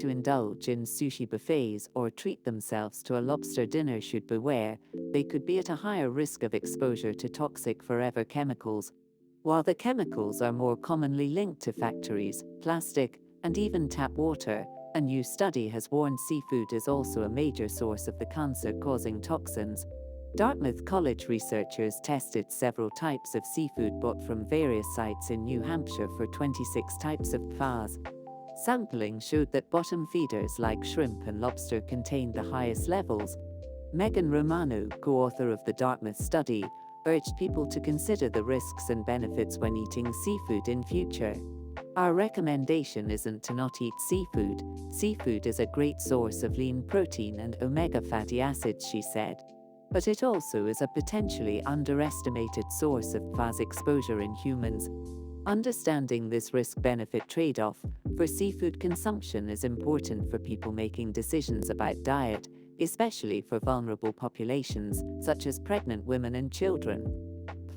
to indulge in sushi buffets or treat themselves to a lobster dinner should beware, they could be at a higher risk of exposure to toxic forever chemicals. While the chemicals are more commonly linked to factories, plastic, and even tap water, a new study has warned seafood is also a major source of the cancer-causing toxins. Dartmouth College researchers tested several types of seafood bought from various sites in New Hampshire for 26 types of PFAS. Sampling showed that bottom feeders like shrimp and lobster contained the highest levels. Megan Romano, co-author of the Dartmouth study, urged people to consider the risks and benefits when eating seafood in future. Our recommendation isn't to not eat seafood. Seafood is a great source of lean protein and omega fatty acids, she said. But it also is a potentially underestimated source of PFAS exposure in humans. Understanding this risk-benefit trade-off for seafood consumption is important for people making decisions about diet, especially for vulnerable populations, such as pregnant women and children.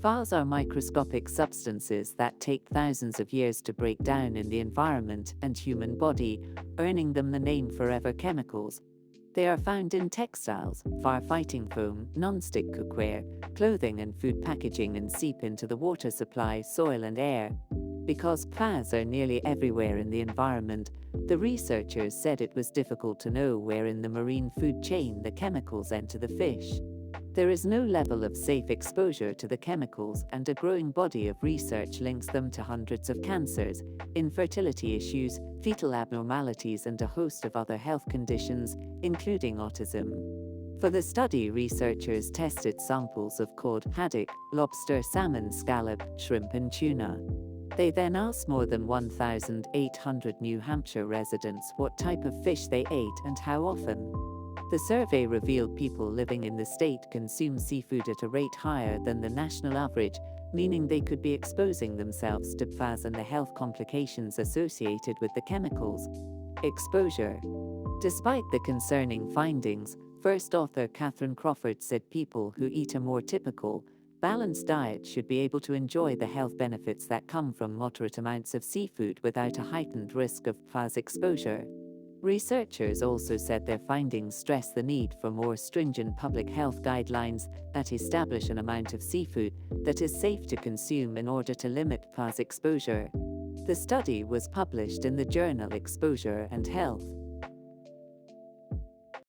PFAS are microscopic substances that take thousands of years to break down in the environment and human body, earning them the name forever chemicals. They are found in textiles, firefighting foam, non-stick cookware, clothing and food packaging, and seep into the water supply, soil and air. Because PFAS are nearly everywhere in the environment, the researchers said it was difficult to know where in the marine food chain the chemicals enter the fish. There is no level of safe exposure to the chemicals, and a growing body of research links them to hundreds of cancers, infertility issues, fetal abnormalities, and a host of other health conditions, including autism. For the study, researchers tested samples of cod, haddock, lobster, salmon, scallop, shrimp, and tuna. They then asked more than 1,800 New Hampshire residents what type of fish they ate and how often. The survey revealed people living in the state consume seafood at a rate higher than the national average, meaning they could be exposing themselves to PFAS and the health complications associated with the chemicals. Exposure. Despite the concerning findings, first author Catherine Crawford said people who eat a more typical, balanced diet should be able to enjoy the health benefits that come from moderate amounts of seafood without a heightened risk of PFAS exposure. Researchers also said their findings stress the need for more stringent public health guidelines that establish an amount of seafood that is safe to consume in order to limit PFAS exposure. The study was published in the journal Exposure and Health.